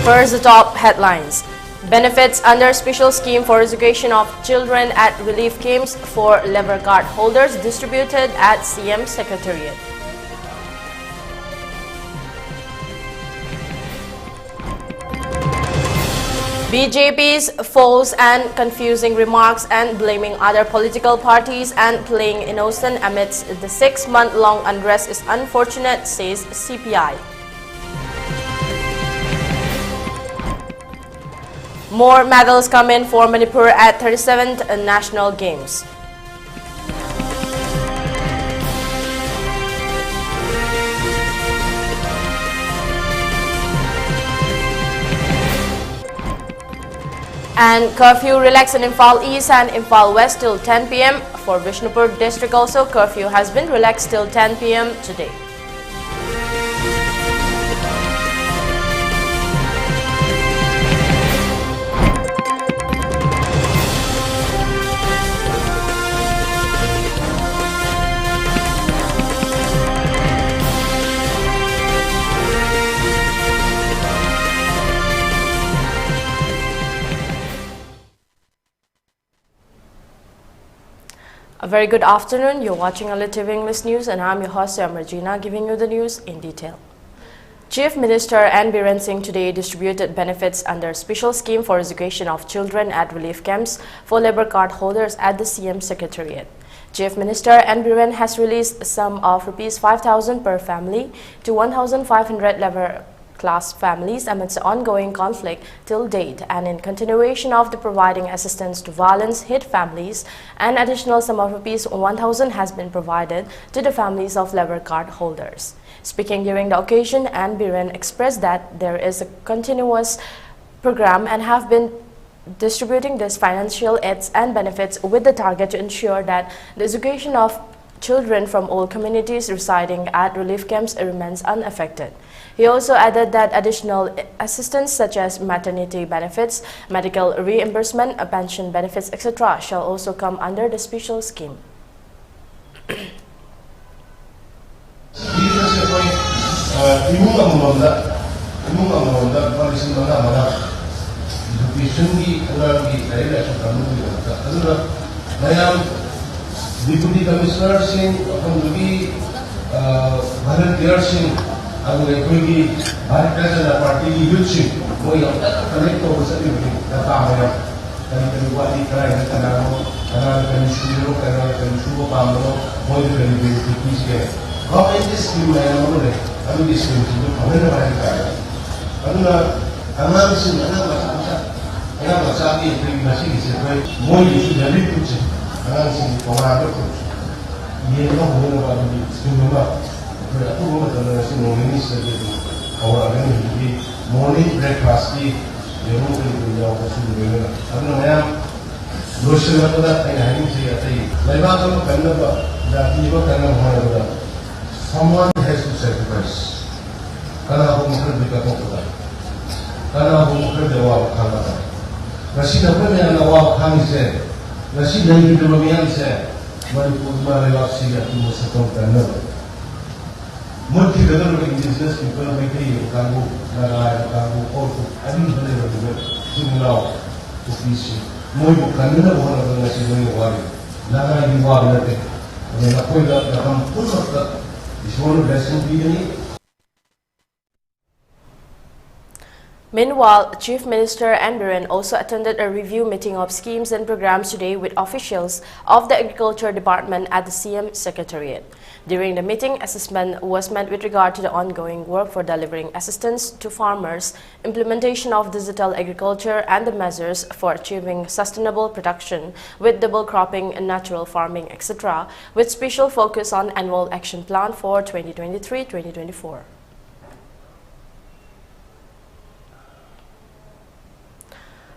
First, the top headlines. Benefits under special scheme for education of children at relief camps for labor card holders distributed at CM Secretariat. BJP's false and confusing remarks and blaming other political parties and playing innocent amidst the 6-month-long unrest is unfortunate, says CPI. More medals come in for Manipur at 37th National Games. And curfew relaxed in Imphal East and Imphal West till 10 p.m. For Vishnupur district also, curfew has been relaxed till 10 p.m. today. A very good afternoon. You're watching ELITETV English News and I'm your host, Soyam Ragina, giving you the news in detail. Chief Minister N. Biren Singh today distributed benefits under special scheme for education of children at relief camps for labor card holders at the CM Secretariat. Chief Minister N. Biren has released a sum of Rs 5,000 per family to 1,500 labor class families amidst the ongoing conflict till date, and in continuation of the providing assistance to violence-hit families, an additional sum of Rs 1,000 has been provided to the families of labor card holders. Speaking during the occasion, N. Biren expressed that there is a continuous program and have been distributing this financial aids and benefits with the target to ensure that the education of children from all communities residing at relief camps remains unaffected. He also added that additional assistance such as maternity benefits, medical reimbursement, pension benefits, etc. shall also come under the special scheme. Deputy Commissioner Singh, volunteer Singh, Bharat Janata Party youth Singh, connect over certificate, morning breakfast someone has to sacrifice. Multi other indigenous people like Kago, Naga, Kago, Orto, I didn't believe now to fish. More Kanina, one of the National Warrior, Naga, you are nothing. When I point out that I'm full of that, is one of the blessing beginning. Meanwhile, Chief Minister N. Biren also attended a review meeting of schemes and programs today with officials of the Agriculture Department at the CM Secretariat. During the meeting, assessment was made with regard to the ongoing work for delivering assistance to farmers, implementation of digital agriculture, and the measures for achieving sustainable production with double cropping, natural farming, etc., with special focus on annual action plan for 2023-2024.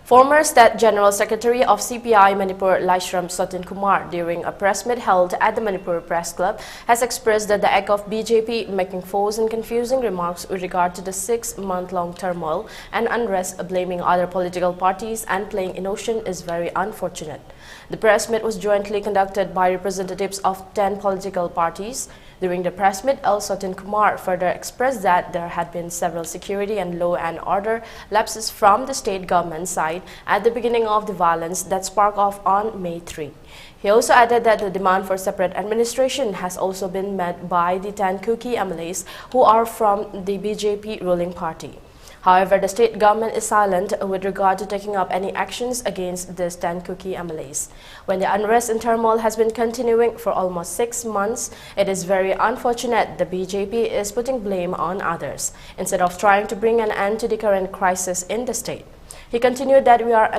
Former State General Secretary of CPI Manipur Laishram Sotin Kumar, during a press meet held at the Manipur Press Club, has expressed that the act of BJP making false and confusing remarks with regard to the 6-month-long turmoil and unrest, blaming other political parties and playing innocent is very unfortunate. The press meet was jointly conducted by representatives of 10 political parties. During the press meet, Sotin Kumar further expressed that there had been several security and law and order lapses from the state government side at the beginning of the violence that sparked off on May 3. He also added that the demand for separate administration has also been met by the 10 Kuki MLAs who are from the BJP ruling party. However, the state government is silent with regard to taking up any actions against these 10 Kuki MLAs. When the unrest and turmoil has been continuing for almost 6 months, it is very unfortunate the BJP is putting blame on others, instead of trying to bring an end to the current crisis in the state. He continued that we are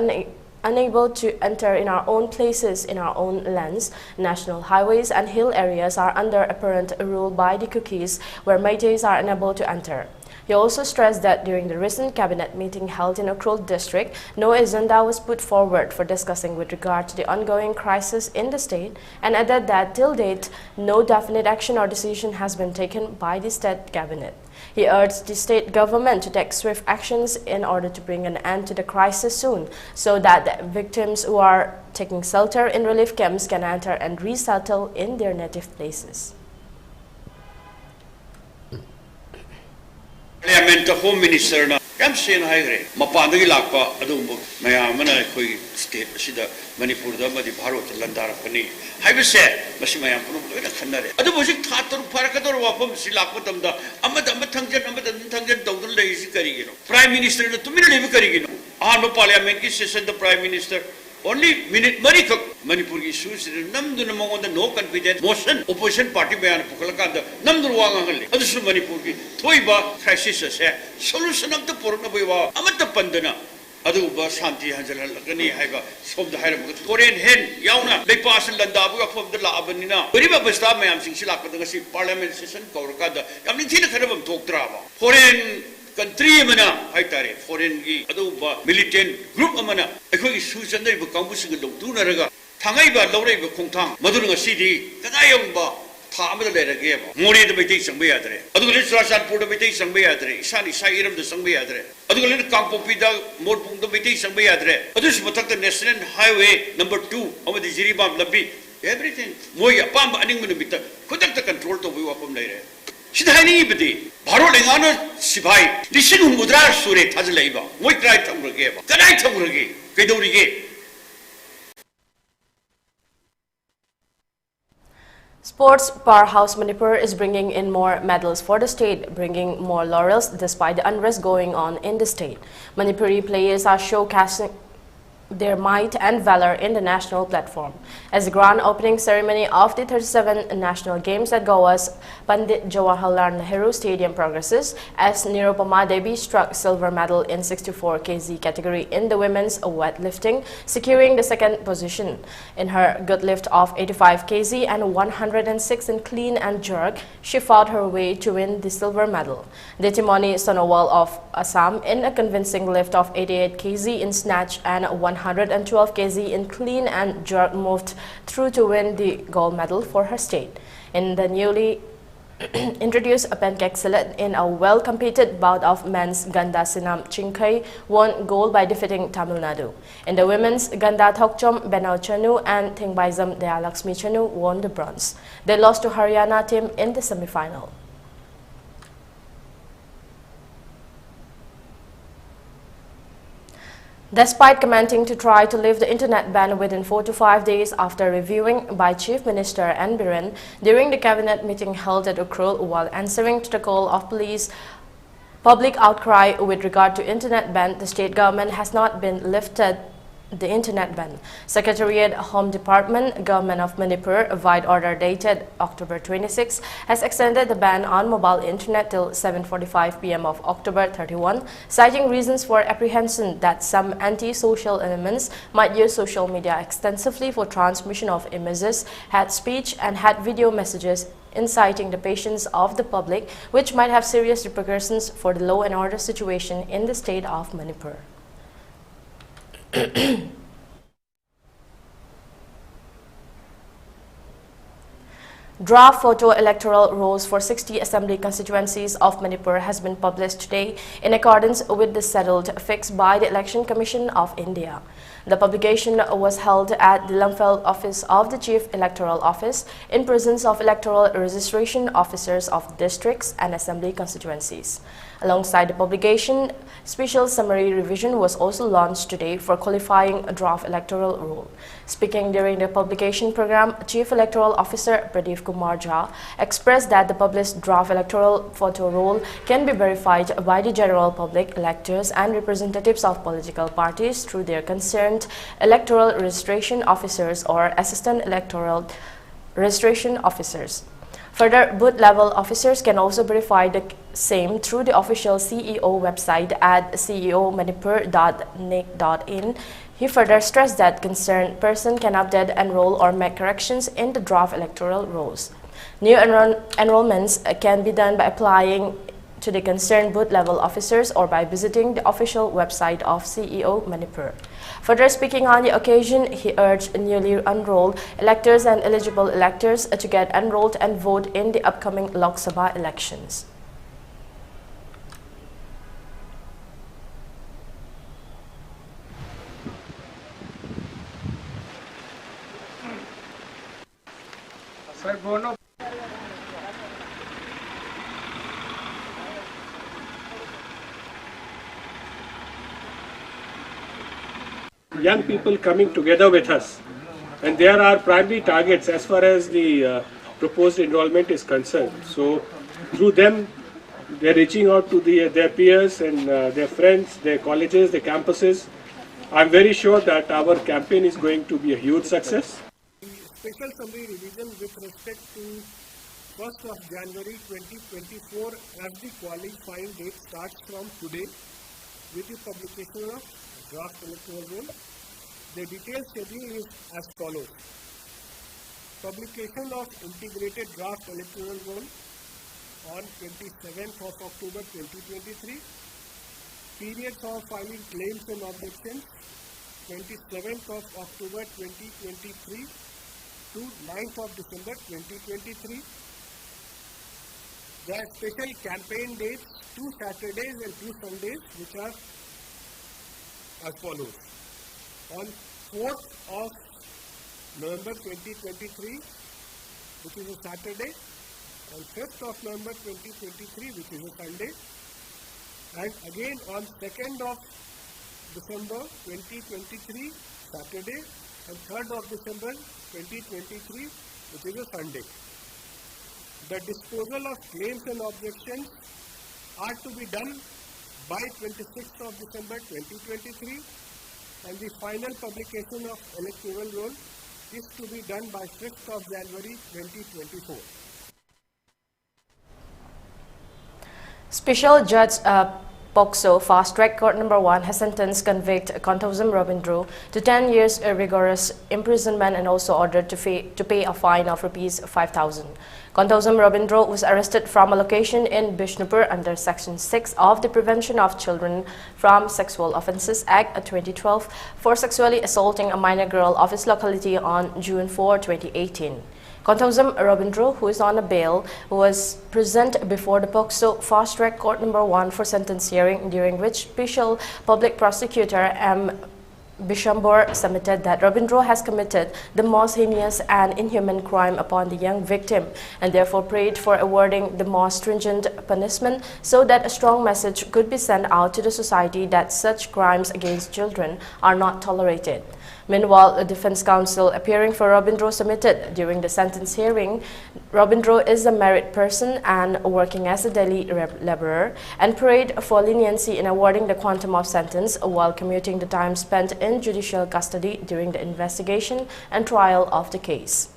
unable to enter in our own places, in our own lands. National highways and hill areas are under apparent rule by the Kukis, where Meiteis are unable to enter. He also stressed that during the recent cabinet meeting held in Ukhrul district, no agenda was put forward for discussing with regard to the ongoing crisis in the state, and added that till date, no definite action or decision has been taken by the state cabinet. He urged the state government to take swift actions in order to bring an end to the crisis soon, so that the victims who are taking shelter in relief camps can enter and resettle in their native places. Parliament Home Minister na yam sen haigre mapandagi lakpa adumbu mayamana khoi state asida Manipur da madi Bharat landara pani haibse masi mayam punu loina khannare adu bojik thatur farakador wafam si lakpa tamda amada thangjan dawdul lei si karigino Prime Minister na tumina lebi karigino no Parliament ki session the Prime Minister only minute marikak Manipur ki issues namdu namonda no confidence motion opposition party bayan pukalakanda namdu wangangal adu Manipur ki thoiba crisis se solution of the porna boiwa amata pandana adu ba shanti hanjal lakani haiba somda hairam korean hen yauna leipas landa bu afom da labanina bariba basta mayam sing silak da si parliament session kaurkada yamni thina kharabam thoktraba foreign country mana haitare foreign gi aduba militant group amana ekhoi sujanai bu kambusing longtunaraga thangai ba lawrei ba khongthang madurunga sidi kadayong ba tha amada lerage ba mori da baitai sangbe yadre adugale surasan pur da baitai sangbe yadre isani sairam da sangbe yadre adugale kangpopi da morpung da baitai sangbe yadre adus mathak da national highway number 2 amadi jiribam labi everything moi apam aning minu bita khudak da control to bi wapam leire Sidhani bidi, Bharat Lingana Sibai, listen Mudra Sure Tazaleva, what right from Rageva, the night of Ragi, Kedorige. Sports powerhouse Manipur is bringing in more medals for the state, bringing more laurels despite the unrest going on in the state. Manipuri players are showcasing their might and valor in the national platform. As the grand opening ceremony of the 37 National Games at Goa's Pandit Jawaharlal Nehru Stadium progresses, as Nirupama Devi struck silver medal in 64 kg category in the women's weightlifting, securing the second position. In her good lift of 85 kg and 106 in clean and jerk, she fought her way to win the silver medal. Detimoni Sonowal of Assam in a convincing lift of 88 kg in snatch and 112 kg in clean and jerk moved through to win the gold medal for her state. In the newly introduced pancake salad in a well-competed bout of men's Ganda Sinam Chinkai won gold by defeating Tamil Nadu. In the women's, Ganda Thokchom Benau Chanu and Thingbaizam Dayalaxmi Chanu won the bronze. They lost to Haryana team in the semi-final. Despite commenting to try to lift the internet ban within 4 to 5 days after reviewing by Chief Minister N. Biren during the cabinet meeting held at Ukhrul while answering to the call of police public outcry with regard to internet ban, the state government has not been lifted the internet ban. Secretariat, Home Department, Government of Manipur, vide order dated October 26, has extended the ban on mobile internet till 7:45 p.m. of October 31, citing reasons for apprehension that some anti-social elements might use social media extensively for transmission of images, hate speech, and hate video messages inciting the patience of the public, which might have serious repercussions for the law and order situation in the state of Manipur. Draft photo electoral rolls for 60 assembly constituencies of Manipur has been published today in accordance with the schedule fixed by the Election Commission of India. The publication was held at the Lumphel office of the Chief Electoral Office in presence of electoral registration officers of districts and assembly constituencies. Alongside the publication, special summary revision was also launched today for qualifying a draft electoral roll. Speaking during the publication program, Chief Electoral Officer Pradeep Kumar Jha expressed that the published draft electoral photo roll can be verified by the general public, electors and representatives of political parties through their concerned electoral registration officers or assistant electoral registration officers. Further, booth-level officers can also verify the same through the official CEO website at ceomanipur.nic.in. He further stressed that concerned person can update, enroll or make corrections in the draft electoral rolls. New enrollments can be done by applying to the concerned booth-level officers or by visiting the official website of CEO Manipur. Further speaking on the occasion, he urged newly enrolled electors and eligible electors to get enrolled and vote in the upcoming Lok Sabha elections. Young people coming together with us, and there are primary targets as far as the proposed enrollment is concerned. So through them, they're reaching out to their peers and their friends, their colleges, their campuses. I'm very sure that our campaign is going to be a huge success. Special summary revision with respect to 1st of January 2024 as the qualifying date starts from today with the publication of draft electoral roll. The detailed schedule is as follows. Publication of integrated draft electoral roll on 27th of October 2023. Periods of filing claims and objections 27th of October 2023 to 9th of December 2023. There are special campaign dates, 2 Saturdays and 2 Sundays, which are as follows. On 4th of November 2023, which is a Saturday, on 5th of November 2023, which is a Sunday, and again on 2nd of December 2023, Saturday, and 3rd of December 2023, which is a Sunday. The disposal of claims and objections are to be done by 26th of December 2023, and the final publication of electoral roll is to be done by 5th of January 2024. Special Judge POCSO Fast Track Court No. 1 has sentenced convict Konthauzam Robindro to 10 years rigorous imprisonment and also ordered to pay a fine of Rs 5,000. Konthauzam Robindro was arrested from a location in Bishnupur under Section 6 of the Prevention of Children from Sexual Offences Act 2012 for sexually assaulting a minor girl of his locality on June 4, 2018. Konthauzam Robindro, who is on a bail, was present before the POCSO Fast Track Court No. 1 for sentence hearing, during which Special Public Prosecutor M. Bishambor submitted that Robindro has committed the most heinous and inhuman crime upon the young victim and therefore prayed for awarding the most stringent punishment so that a strong message could be sent out to the society that such crimes against children are not tolerated. Meanwhile, the defense counsel appearing for Robindro submitted during the sentence hearing, Robindro is a married person and working as a daily laborer and prayed for leniency in awarding the quantum of sentence while commuting the time spent in judicial custody during the investigation and trial of the case.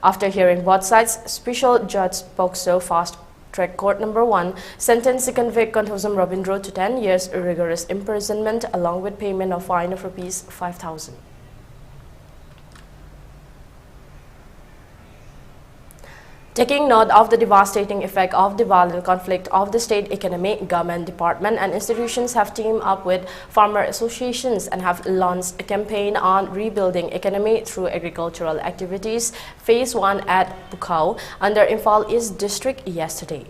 After hearing both sides, Special Judge POCSO Fast Track Court No. 1 sentenced the convict Konthauzam Robindro to 10 years rigorous imprisonment along with payment of fine of Rs 5,000. Taking note of the devastating effect of the violent conflict of the state economy, government department and institutions have teamed up with farmer associations and have launched a campaign on rebuilding economy through agricultural activities, phase 1 at Bukau under Imphal East District yesterday.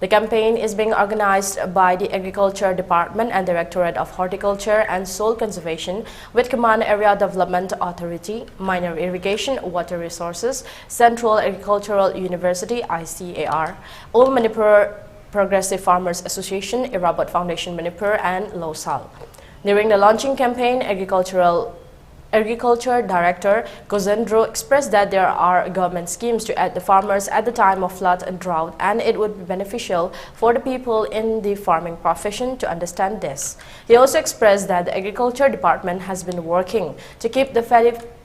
The campaign is being organized by the Agriculture Department and Directorate of Horticulture and Soil Conservation with Command Area Development Authority, Minor Irrigation, Water Resources, Central Agricultural University (ICAR), All Manipur Progressive Farmers Association, Irabot Foundation Manipur, and LOSAL. During the launching campaign, Agriculture Director Gozendro expressed that there are government schemes to aid the farmers at the time of flood and drought, and it would be beneficial for the people in the farming profession to understand this. He also expressed that the Agriculture Department has been working to keep the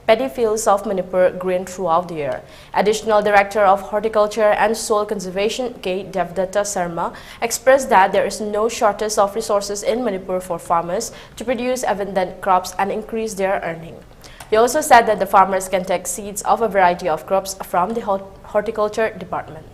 paddy fields of Manipur green throughout the year. Additional Director of Horticulture and Soil Conservation, K. Devdatta Sarma, expressed that there is no shortage of resources in Manipur for farmers to produce abundant crops and increase their earning. He also said that the farmers can take seeds of a variety of crops from the Horticulture Department.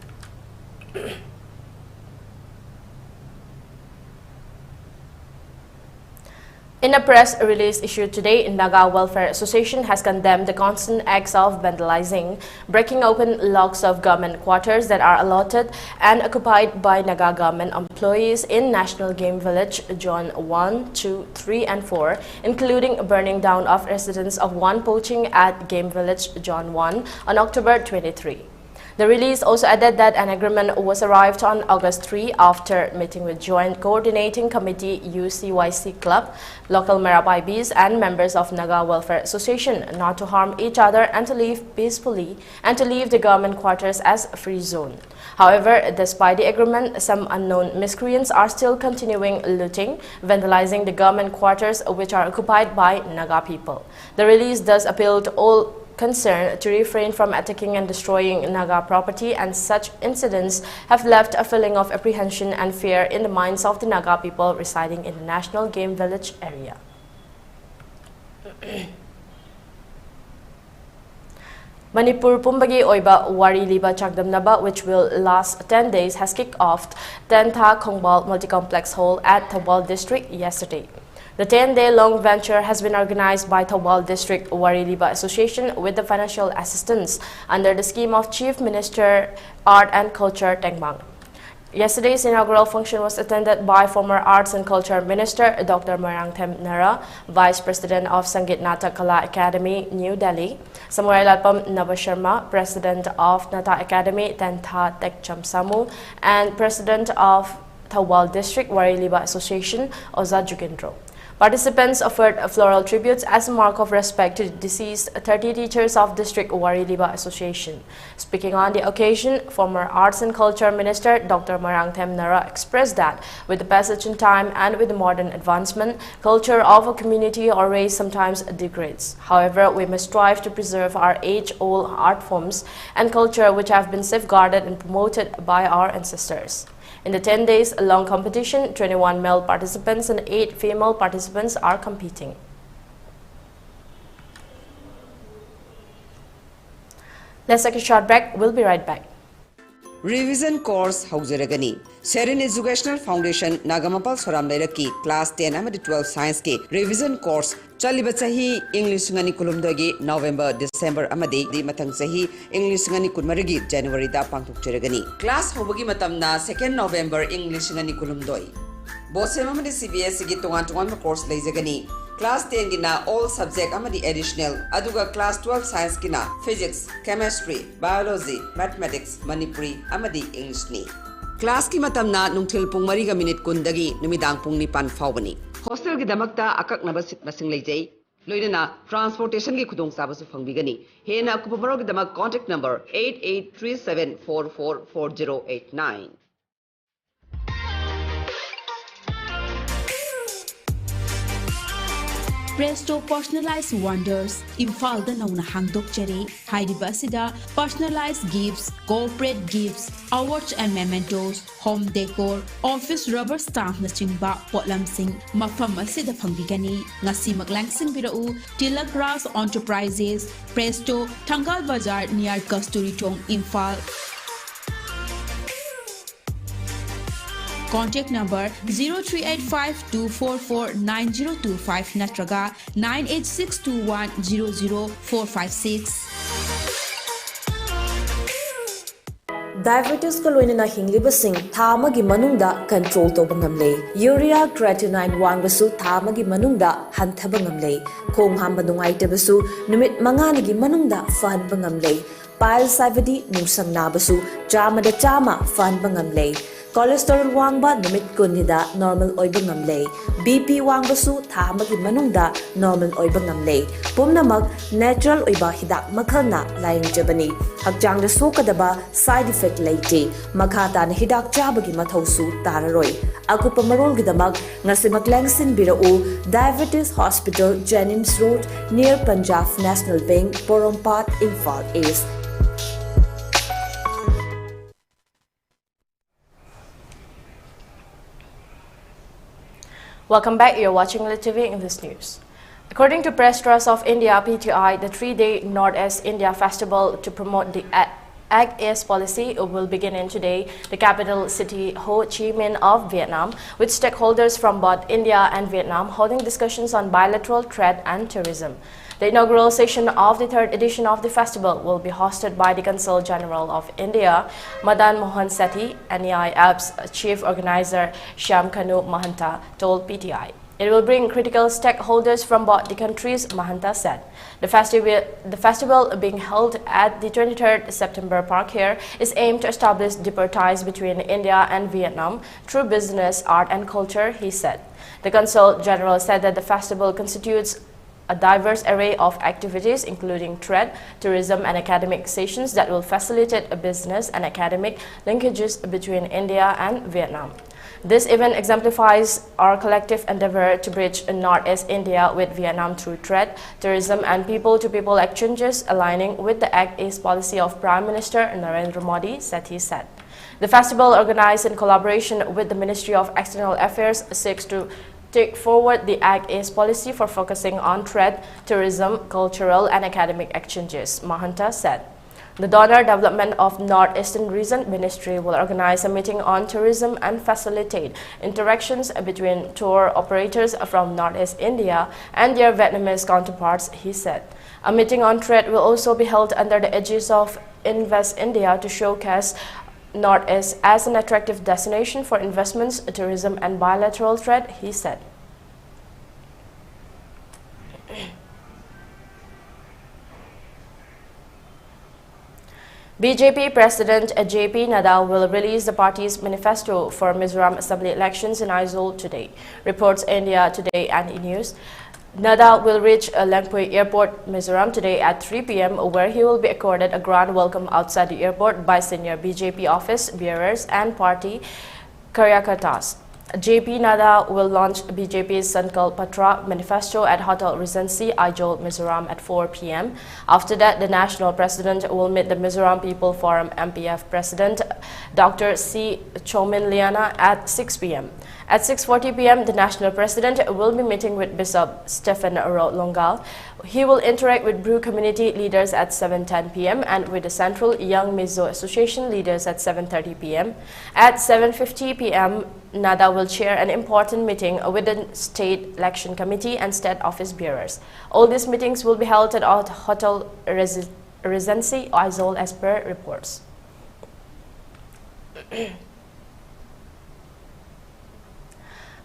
In a press release issued today, Naga Welfare Association has condemned the constant acts of vandalizing, breaking open locks of government quarters that are allotted and occupied by Naga government employees in National Game Village, Zone 1, 2, 3 and 4, including burning down of residents of one poaching at Game Village, Zone 1 on October 23. The release also added that an agreement was arrived on August 3 after meeting with Joint Coordinating Committee UCYC Club, local Merabaibis and members of Naga Welfare Association not to harm each other and to live peacefully and to leave the government quarters as a free zone. However, despite the agreement, some unknown miscreants are still continuing looting, vandalizing the government quarters which are occupied by Naga people. The release does appeal to all concerned to refrain from attacking and destroying Naga property, and such incidents have left a feeling of apprehension and fear in the minds of the Naga people residing in the National Game Village area. Manipur Pumbagi Oiba Wari Liba Chakdamnaba, which will last 10 days, has kicked off Tentha Khongbal Multi-Complex Hall at Thawal District yesterday. The 10-day-long venture has been organized by Thawal District Wari Liba Association with the financial assistance under the scheme of Chief Minister Art and Culture Tengmang. Yesterday's inaugural function was attended by former Arts and Culture Minister Dr. Marangthem Nara, Vice President of Sangeet Nata Kala Academy, New Delhi, Samurai Lalpam Navasharma, President of Nata Academy, Tentha Tekcham Samu, and President of Thawal District Wari Liba Association, Oza Jugendro. Participants offered floral tributes as a mark of respect to the deceased 30 teachers of District Wari Liba Association. Speaking on the occasion, former Arts and Culture Minister Dr. Marangthem Nara expressed that with the passage in time and with the modern advancement, culture of a community or race sometimes degrades. However, we must strive to preserve our age-old art forms and culture which have been safeguarded and promoted by our ancestors. In the 10 days long competition, 21 male participants and 8 female participants are competing. Let's take a short break. We'll be right back. Revision course Hauseragani. Sharon Educational Foundation Nagamapal Soram Leraki Class 10 and 12 Science K Revision course Chalibasahi English Ngani Kulumdogi November December Amadi Di Matang Sahi English Ngani Kulmarigi January da Pangtuk Cheragani. Class Hobagi Matamna 2nd November English Ngani Kulumdoi. Bosem Amadi CBS Gi Tongan course Lazagani. Class 10 gina all subject amadi additional aduga class 12 science gina physics, chemistry, biology, mathematics, Manipuri amadi English ni. Class ki matamna nungthil pung 3 minute kundagi numidang pung 9 fawbani. Hostel gi damakta akaknaba sit masing leijai. Loidana transportation ki khudong sabasu fangbigani. Hena kupabaro gi damak contact number 8837444089. Presto Personalized Wonders, Imphal da nauna hangdok chere, Haidiba sida, personalized gifts, corporate gifts, awards and mementos, home decor, office rubber stamp na chingba, potlam sing, mafam asida pangbigani, ngasi maglangsing birau, Tilak Ras Enterprises, Presto, Tangal Bazaar near Kasturi Tong, Imphal. Contact number 0385-244-9025 natraga 98621-00456. Diabetes ka loina na hinglibasing thamagi manungda control to bangamle. Urea creatinine wangbasu thamagi manungda hanthaba ngamle. Khong hamba nungai tabasu numit manganigi manungda fan bangamle. Pile savadi nungsang nabasu chamada chama fan bangamle. Cholesterol wangba numit kunida normal oiba ngamle. BP wangbasu thamagi manungda normal oiba ngamle. Pumnamak natural oiba hidak makhalna layang jabani. Hakjang da sokadaba side effect leite. Makhata na hidak chabagi mathausu tararoi. Aku pamarol gidamak ngasi maklangsin birau Diabetes Hospital Jennings Road near Punjab National Bank Porompat Imphal East. Welcome back. You're watching ELITETV English News. According to Press Trust of India (PTI), the 3-day Northeast India Festival to promote the Act East policy will begin in today, the capital city Ho Chi Minh of Vietnam, with stakeholders from both India and Vietnam holding discussions on bilateral trade and tourism. The inaugural session of the 3rd edition of the festival will be hosted by the Consul General of India, Madan Mohan Sethi, NEI App's chief organizer Shyam Kanu Mahanta told PTI. It will bring critical stakeholders from both the countries, Mahanta said. The festival being held at the 23rd September Park here is aimed to establish deeper ties between India and Vietnam through business, art and culture, he said. The Consul General said that the festival constitutes a diverse array of activities including trade, tourism and academic sessions that will facilitate business and academic linkages between India and Vietnam. This event exemplifies our collective endeavor to bridge Northeast India with Vietnam through trade, tourism and people-to-people exchanges, aligning with the Act East policy of Prime Minister Narendra Modi, Sethi said. The festival, organized in collaboration with the Ministry of External Affairs, seeks to take forward the Act East policy for focusing on trade, tourism, cultural and academic exchanges, Mahanta said. The Donor Development of Northeastern Region Ministry will organize a meeting on tourism and facilitate interactions between tour operators from Northeast India and their Vietnamese counterparts, he said. A meeting on trade will also be held under the aegis of Invest India to showcase Northeast as an attractive destination for investments, tourism and bilateral trade, he said. BJP President JP Nadal will release the party's manifesto for Mizoram Assembly elections in Aizawl today, reports India Today and E-News. Nadal will reach Langpui Airport, Mizoram today at 3 p.m. where he will be accorded a grand welcome outside the airport by senior BJP office bearers and party Karyakartas. JP Nadal will launch BJP's Sankalp Patra manifesto at Hotel Regency, Aizawl, Mizoram at 4 p.m. After that, the national president will meet the Mizoram People Forum MPF president Dr. C. Chomin Liana at 6 p.m. At 6:40 p.m., the national president will be meeting with Bishop Stephen Longal. He will interact with Bru community leaders at 7:10 p.m. and with the Central Young Mizo Association leaders at 7:30 p.m. At 7:50 p.m., Nada will chair an important meeting with the State Election Committee and State Office bearers. All these meetings will be held at Hotel Regency, Aizawl, as per reports.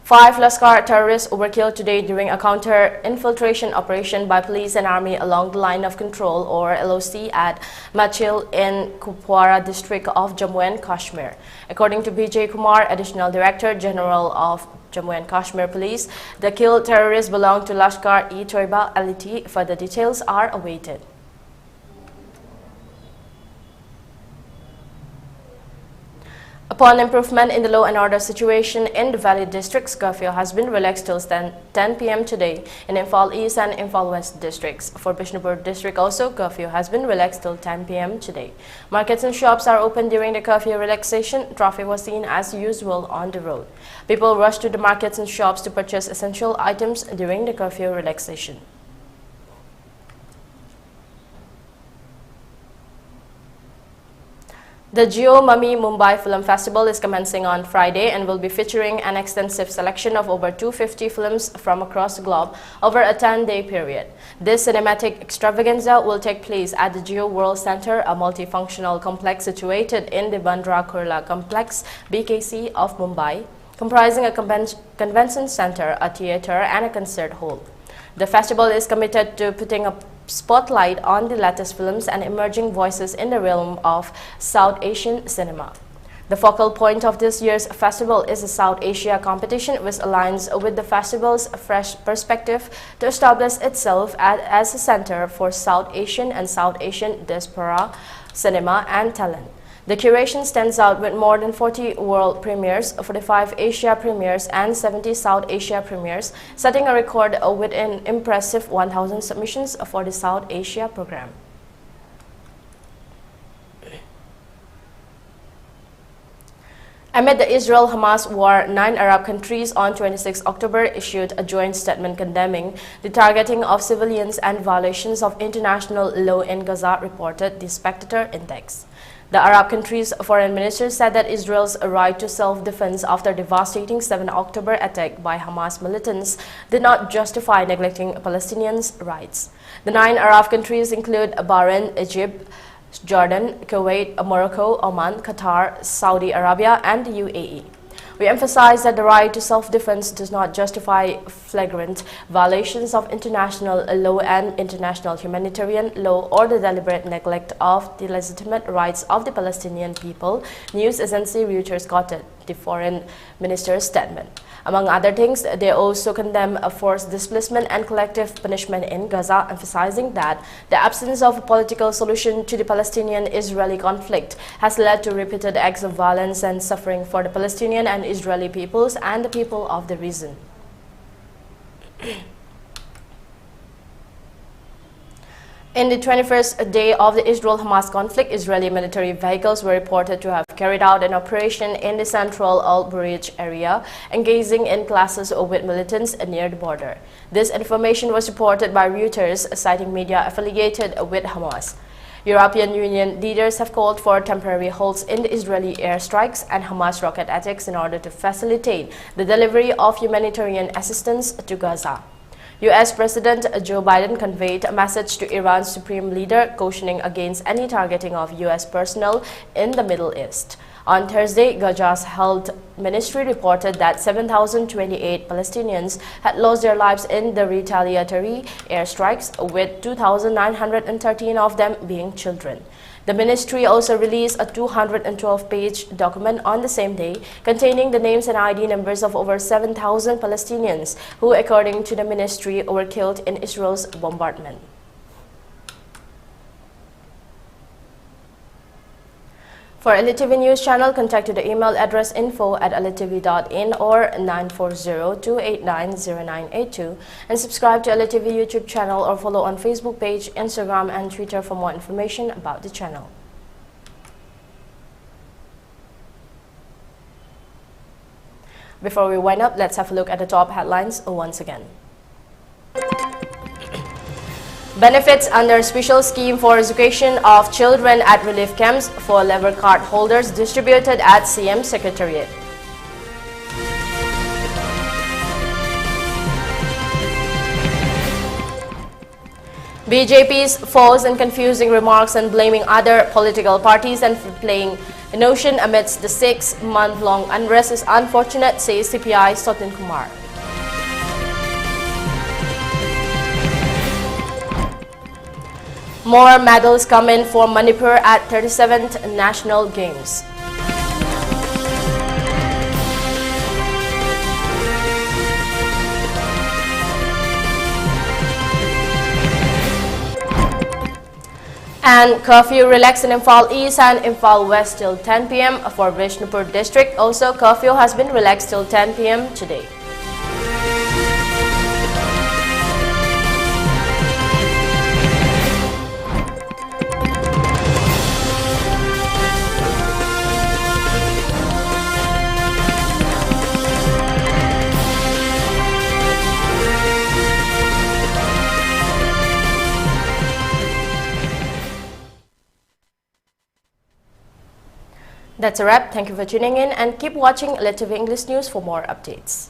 5 Laskar terrorists were killed today during a counter-infiltration operation by police and army along the line of control, or LOC, at Machil in Kupwara district of Jammu and Kashmir. According to Vijay Kumar, Additional Director General of Jammu and Kashmir Police, the killed terrorists belong to Lashkar-e-Toiba LT. Further details are awaited. Upon improvement in the law and order situation in the Valley districts, curfew has been relaxed till 10 p.m. today in Imphal East and Imphal West districts. For Bishnupur district also, curfew has been relaxed till 10 p.m. today. Markets and shops are open during the curfew relaxation. Traffic was seen as usual on the road. People rushed to the markets and shops to purchase essential items during the curfew relaxation. The Jio Mummy Mumbai Film Festival is commencing on Friday and will be featuring an extensive selection of over 250 films from across the globe over a 10-day period. This cinematic extravaganza will take place at the Jio World Center, a multifunctional complex situated in the Bandra Kurla Complex, BKC of Mumbai, comprising a convention center, a theatre and a concert hall. The festival is committed to putting a spotlight on the latest films and emerging voices in the realm of South Asian cinema. The focal point of this year's festival is the South Asia competition, which aligns with the festival's fresh perspective to establish itself as a center for South Asian and South Asian diaspora cinema and talent. The curation stands out with more than 40 world premieres, 45 Asia premieres and 70 South Asia premieres, setting a record with an impressive 1,000 submissions for the South Asia program. Amid the Israel-Hamas war, 9 Arab countries on 26 October issued a joint statement condemning the targeting of civilians and violations of international law in Gaza, reported the Spectator Index. The Arab countries' foreign ministers said that Israel's right to self-defense after devastating 7 October attack by Hamas militants did not justify neglecting Palestinians' rights. The 9 Arab countries include Bahrain, Egypt, Jordan, Kuwait, Morocco, Oman, Qatar, Saudi Arabia, and the UAE. We emphasize that the right to self-defense does not justify flagrant violations of international law and international humanitarian law or the deliberate neglect of the legitimate rights of the Palestinian people, news agency Reuters quoted the foreign minister's statement. Among other things, they also condemn a forced displacement and collective punishment in Gaza, emphasizing that the absence of a political solution to the Palestinian-Israeli conflict has led to repeated acts of violence and suffering for the Palestinian and Israeli peoples and the people of the region. In the 21st day of the Israel-Hamas conflict, Israeli military vehicles were reported to have carried out an operation in the central Al-Bureij area, engaging in clashes with militants near the border. This information was reported by Reuters, citing media affiliated with Hamas. European Union leaders have called for temporary halts in the Israeli airstrikes and Hamas rocket attacks in order to facilitate the delivery of humanitarian assistance to Gaza. U.S. President Joe Biden conveyed a message to Iran's supreme leader cautioning against any targeting of U.S. personnel in the Middle East. On Thursday, Gaza's health ministry reported that 7,028 Palestinians had lost their lives in the retaliatory airstrikes, with 2,913 of them being children. The ministry also released a 212-page document on the same day containing the names and ID numbers of over 7,000 Palestinians who, according to the ministry, were killed in Israel's bombardment. For ELITETV News channel, contact to the email address info@elitetv.in or 940-289-0982 and subscribe to ELITETV YouTube channel or follow on Facebook page, Instagram and Twitter for more information about the channel. Before we wind up, let's have a look at the top headlines once again. Benefits under special scheme for education of children at relief camps for labor card holders distributed at CM Secretariat. BJP's false and confusing remarks and blaming other political parties and playing a notion amidst the 6-month-long unrest is unfortunate, says CPI Sotin Kumar. More medals come in for Manipur at 37th National Games. And curfew relaxed in Imphal East and Imphal West till 10 p.m. for Vishnupur district. Also, curfew has been relaxed till 10 p.m. today. That's a wrap. Thank you for tuning in and keep watching ELITETV English News for more updates.